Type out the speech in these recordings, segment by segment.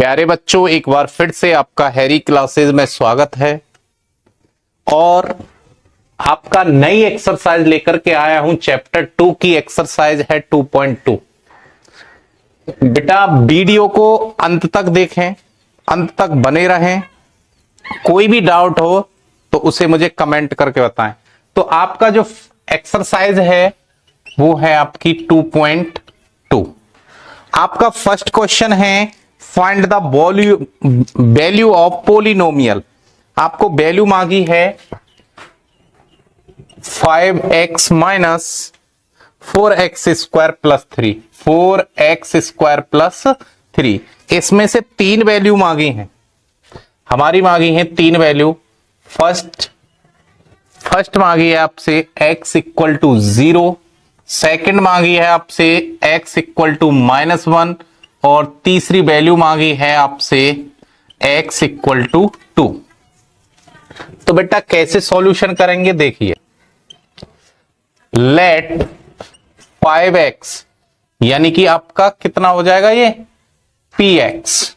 प्यारे बच्चों, एक बार फिर से आपका हैरी क्लासेस में स्वागत है और आपका नई एक्सरसाइज लेकर के आया हूं। चैप्टर 2 की एक्सरसाइज है 2.2। बेटा वीडियो को अंत तक देखें, अंत तक बने रहें। कोई भी डाउट हो तो उसे मुझे कमेंट करके बताएं। तो आपका जो एक्सरसाइज है वो है आपकी 2.2। आपका फर्स्ट क्वेश्चन है find the value of polynomial. आपको वैल्यू मांगी है 5x minus 4x square plus 3, 4x square plus 3। इसमें से तीन वैल्यू मांगी हैं, हमारी मांगी है तीन वैल्यू। फर्स्ट मांगी है आपसे x इक्वल टू 0, सेकेंड मांगी है आपसे x इक्वल टू -1 और तीसरी वैल्यू मांगी है आपसे x इक्वल टू 2। तो बेटा कैसे सॉल्यूशन करेंगे देखिए। लेट 5x यानी कि आपका कितना हो जाएगा ये px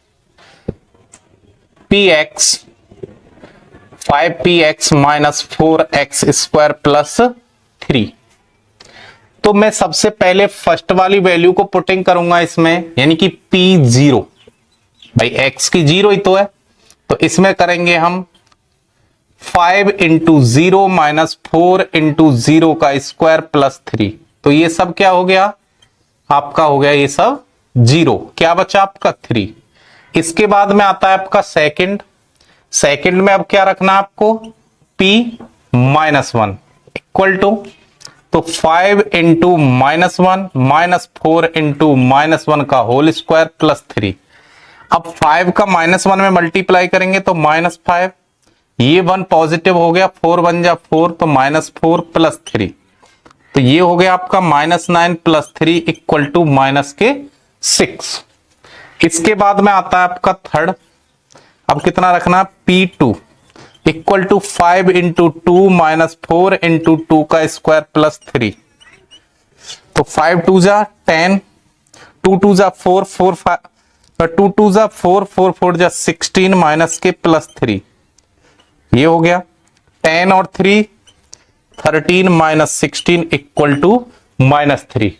5px minus 4x square plus 3। तो मैं सबसे पहले फर्स्ट वाली वैल्यू को पुटिंग करूंगा इसमें, यानी कि p0। भाई x की 0 ही तो है, तो इसमें करेंगे हम 5 इंटू 0 माइनस 4 इंटू 0 का स्क्वायर प्लस 3। तो ये सब क्या हो गया आपका, हो गया ये सब 0। क्या बचा आपका 3। इसके बाद में आता है आपका सेकंड में अब क्या रखना है आपको p -1 इक्वल टू, तो 5 इंटू -1 माइनस 4 इंटू -1 का होल स्क्वायर प्लस 3। अब 5 का -1 में मल्टीप्लाई करेंगे तो -5, ये 1 पॉजिटिव हो गया, 4 1 जा 4 तो -4 प्लस 3। तो ये हो गया आपका -9 प्लस 3 इक्वल टू -6। इसके बाद में आता है आपका थर्ड। अब कितना रखना, p2 equal to 5 into 2 minus 4 into 2 का स्क्वायर प्लस 3। तो 5 2 जा 10, 2 2 जा 4 4 2 2 जा 4 4 4 जा 16 माइनस के प्लस 3। ये हो गया 10 और 3 13 माइनस 16 इक्वल टू -3।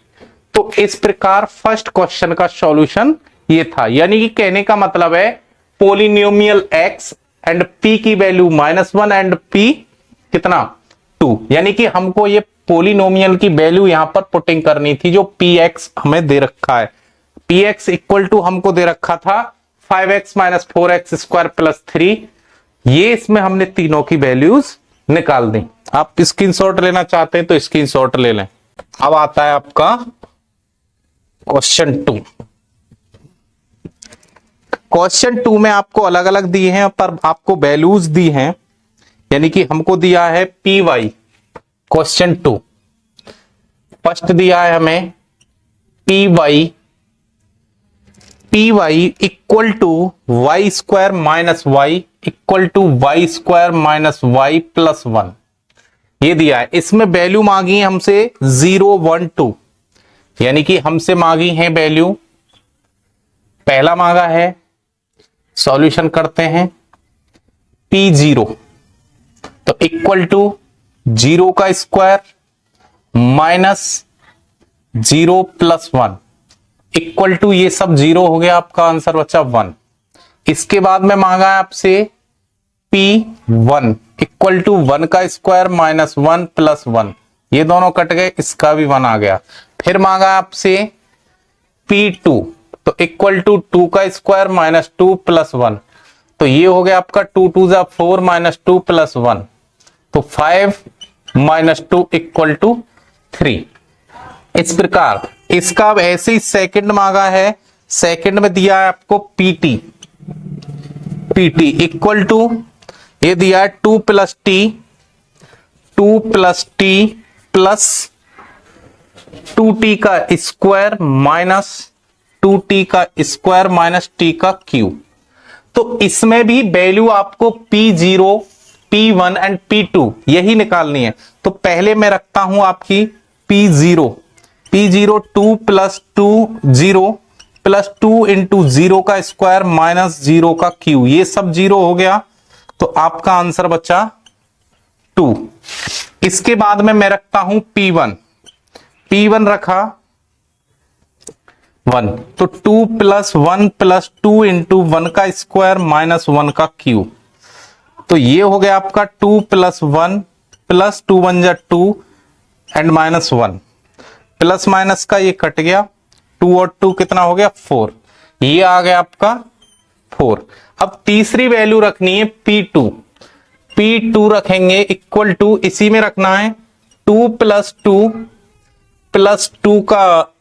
तो इस प्रकार फर्स्ट क्वेश्चन का सॉल्यूशन ये था। यानी कि कहने का मतलब है पोलिनोमियल x एंड p की वैल्यू -1 एंड p कितना 2। यानी कि हमको ये पोलिनोमियल की वैल्यू यहां पर पुटिंग करनी थी जो px हमें दे रखा है। px इक्वल टू हमको दे रखा था 5x minus 4x square plus 3। ये इसमें हमने तीनों की वैल्यूज निकाल दी। आप स्क्रीनशॉट लेना चाहते हैं तो स्क्रीनशॉट ले लें। अब आता है आपका क्वेश्चन 2। क्वेश्चन 2 में आपको अलग अलग दिए हैं पर आपको वैल्यूज दी हैं, यानी कि हमको दिया है py। क्वेश्चन 2 फर्स्ट दिया है हमें py equal to y square minus y equal to y square minus y plus 1। ये दिया है। इसमें वैल्यू मांगी है हमसे 0 1 2, यानी कि हमसे मांगी है वैल्यू। पहला मांगा है, सॉल्यूशन करते हैं p0 तो इक्वल टू 0 का square minus 0 plus 1 equal to, ये सब 0 हो गया, आपका आंसर बचा 1। इसके बाद में मांगा है आपसे p1 इक्वल टू 1 का स्क्वायर माइनस 1 प्लस 1, ये दोनों कट गए, इसका भी 1 आ गया। फिर मांगा है आपसे p2 तो इक्वल टू 2 का स्क्वायर माइनस 2 प्लस 1, तो ये हो गया आपका 2 2 जा 4 माइनस 2 प्लस 1, तो 5 माइनस 2 इक्वल टू 3। इस प्रकार इसका ऐसे ही सेकंड मांगा है। सेकंड में दिया है आपको pt इक्वल टू, ये दिया है 2 प्लस t प्लस 2t का स्क्वायर माइनस 2t का स्क्वायर माइनस t का क्यूब। तो इसमें भी वैल्यू आपको p0 p1 एंड p2 यही निकालनी है। तो पहले मैं रखता हूं आपकी p0 2 प्लस 2 0 प्लस 2 इंटू 0 का स्क्वायर माइनस 0 का क्यू, ये सब 0 हो गया तो आपका आंसर बचा 2। इसके बाद में मैं रखता हूं P1 रखा 1, तो 2 प्लस 1 प्लस 2 इंटू 1 का स्क्वायर माइनस 1 का क्यू, तो ये हो गया आपका 2 प्लस 1 प्लस 2 1 जा 2 एंड माइनस 1, प्लस माइनस का ये कट गया, 2 और 2 कितना हो गया 4, ये आ गया आपका 4। अब तीसरी वैल्यू रखनी है P2 रखेंगे इक्वल टू, इसी में रखना है 2 प्लस 2 प्लस 2 का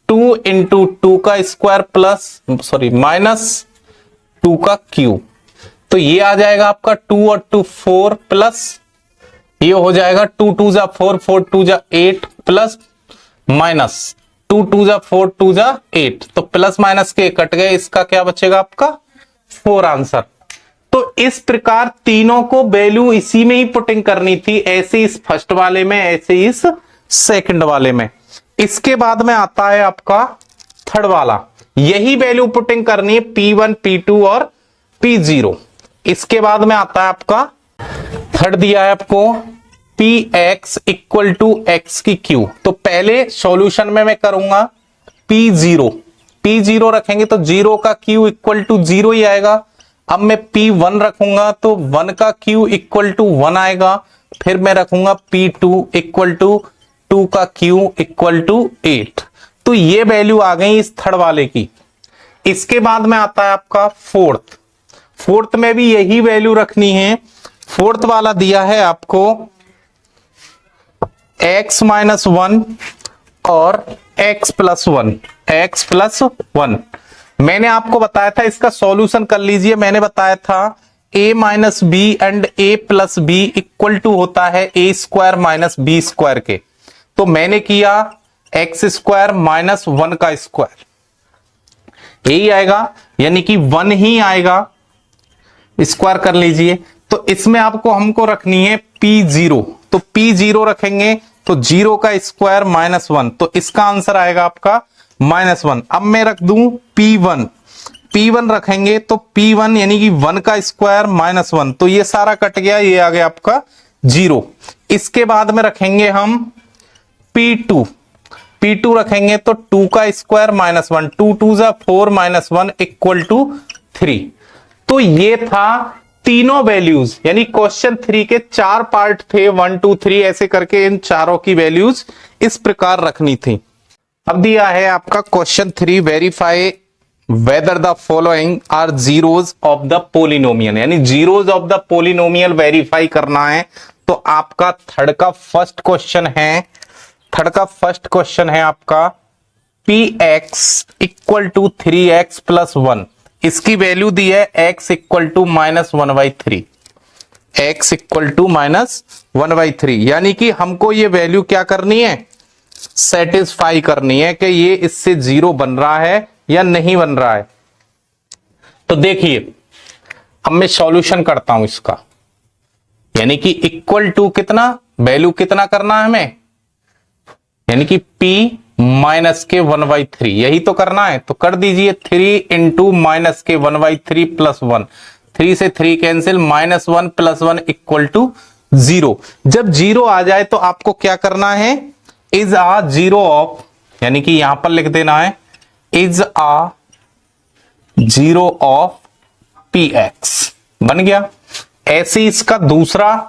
2 इंटू 2 का स्क्वायर प्लस माइनस 2 का क्यू, तो ये आ जाएगा आपका 2 और 2 4 प्लस ये हो जाएगा 2 2 जा 4 4 2 जा 8 प्लस माइनस 2 2 जा 4 2 जा 8, तो प्लस माइनस के कट गए, इसका क्या बचेगा आपका 4 आंसर। तो इस प्रकार तीनों को वैल्यू इसी में ही पुटिंग करनी थी, ऐसे इस फर्स्ट वाले में, ऐसे इस सेकंड वाले में। इसके बाद में आता है आपका थर्ड वाला, यही वैल्यू पुटिंग करनी है P1 P2 और P0। इसके बाद में आता है आपका थर्ड दिया है आपको Px इक्वल टू एक्स की क्यू, तो पहले सॉल्यूशन में मैं करूंगा P0 रखेंगे तो 0 का क्यू इक्वल टू 0 ही आएगा। अब मैं P1 रखूंगा तो 1 का क्यू इक्वल टू 1 आएगा, फिर मैं रखूंगा P2 इक्वल टू 2 का क्यू इक्वल टू 8, तो ये वैल्यू आ गई इस थर्ड वाले की। इसके बाद में आता है आपका फोर्थ में भी यही वैल्यू रखनी है। फोर्थ वाला दिया है आपको x माइनस 1 और x प्लस 1, मैंने आपको बताया था इसका सॉल्यूशन कर लीजिए। मैंने बताया था a minus b and a plus b equal to होता है a square minus b square के, तो मैंने किया x स्क्वायर माइनस 1 का स्क्वायर, यही आएगा, यानी कि 1 ही आएगा, स्क्वायर कर लीजिए। तो इसमें आपको हमको रखनी है P0, तो P0 रखेंगे तो 0 का स्क्वायर माइनस 1, तो इसका आंसर आएगा आपका माइनस 1। अब मैं रख दूं P1 रखेंगे तो P1 यानी कि 1 का स्क्वायर माइनस 1, तो ये सारा कट गया, ये आ गया आपका 0। इसके बाद में रखेंगे हम P2 रखेंगे तो 2 का स्क्वायर माइनस 1, 2 2 जा 4 माइनस 1 इक्वल टू 3। तो ये था तीनों वैल्यूज, यानी क्वेश्चन 3 के 4 पार्ट थे, 1 2 3 ऐसे करके इन चारों की वैल्यूज इस प्रकार रखनी थी। अब दिया है आपका question 3, verify whether the following are zeros of the polynomial, यानी zeros of the polynomial verify करना है। तो आपका थर्ड का फर्स्ट क्वेश्चन है आपका Px equal to 3x plus 1, इसकी वैल्यू दी है x equal to minus 1/3, x equal to minus 1/3, यानी कि हमको ये वैल्यू क्या करनी है, सेटिस्फाई करनी है कि ये इससे 0 बन रहा है या नहीं बन रहा है। तो देखिए अब मैं सॉल्यूशन करता हूं इसका, यानी कि इक्वल टू कितना, वैल्यू कितना करना है हमें, यानी कि P माइनस के 1/3, यही तो करना है। तो कर दीजिए 3 इंटू माइनस के 1/3 प्लस 1, 3 से 3 cancel, minus 1 plus 1 equal to 0। जब 0 आ जाए तो आपको क्या करना है, इज आ जीरो ऑफ, यानी कि यहां पर लिख देना है is a zero of Px, बन गया। ऐसे इसका दूसरा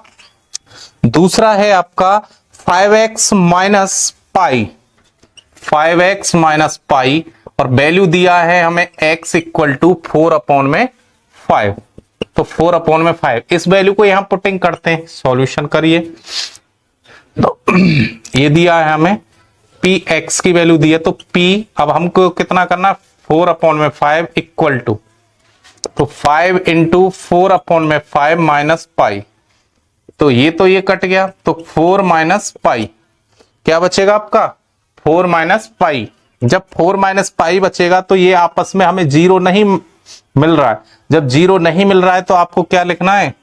है आपका 5x माइनस पाई, और वैल्यू दिया है हमें x इक्वल टू 4/5, तो 4/5, इस वैल्यू को यहां पुटिंग करते हैं, सॉल्यूशन करिए। तो ये दिया है हमें Px की वैल्यू दी है, तो P अब हमको कितना करना, 4/5 इक्वल टू, तो 5 इंटू 4/5 माइनस पाई, तो ये कट गया, तो 4 माइनस पाई, क्या बचेगा आपका 4 माइनस पाई। जब 4 माइनस पाई बचेगा तो ये आपस में हमें 0 नहीं मिल रहा है, जब 0 नहीं मिल रहा है तो आपको क्या लिखना है,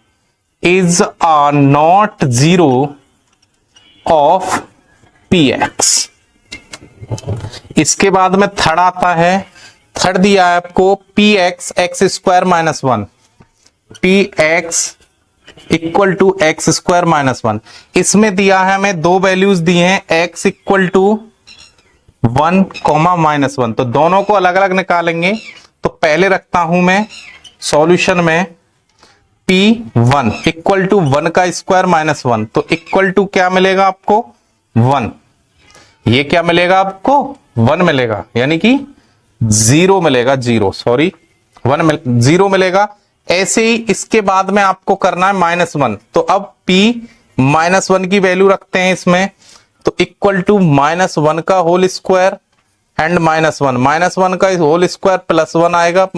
is a not zero of Px। इसके बाद में थर्ड आता है थर्ड दिया है आपको p x x square minus one, p x equal to x square minus one. इसमें दिया है हमें दो वैल्यूज दिए हैं, x equal to 1 comma minus one, तो दोनों को अलग अलग निकालेंगे। तो पहले रखता हूं मैं सॉल्यूशन में P1 इक्वल टू 1 का स्क्वायर माइनस वन, तो इक्वल टू क्या मिलेगा आपको 1, ये क्या मिलेगा आपको 1 मिलेगा, यानी कि 0 मिलेगा, 0 सॉरी 0 मिलेगा। ऐसे ही इसके बाद में आपको करना है -1, तो अब P -1 की वैल्यू रखते हैं इसमें, तो इक्वल टू -1 का होल स्क्वायर एंड -1 का होल स्क्वायर +1 आएगा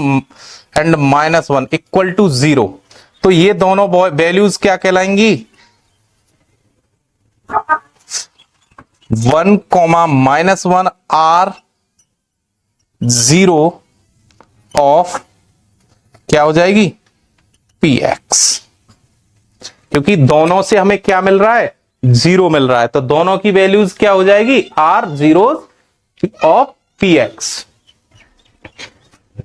एंड -1 इक्वल टू 0। तो ये दोनों वैल्यूज क्या कहलाएंगी 1 कॉमा -1 आर 0 ऑफ क्या हो जाएगी px, क्योंकि दोनों से हमें क्या मिल रहा है 0 मिल रहा है, तो दोनों की वैल्यूज क्या हो जाएगी r 0 ऑफ px।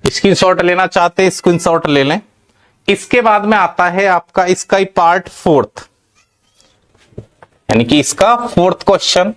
स्क्रीनशॉट लेना चाहते हैं स्क्रीनशॉट ले लें। इसके बाद में आता है आपका इसका ही पार्ट फोर्थ, यानी कि इसका फोर्थ क्वेश्चन।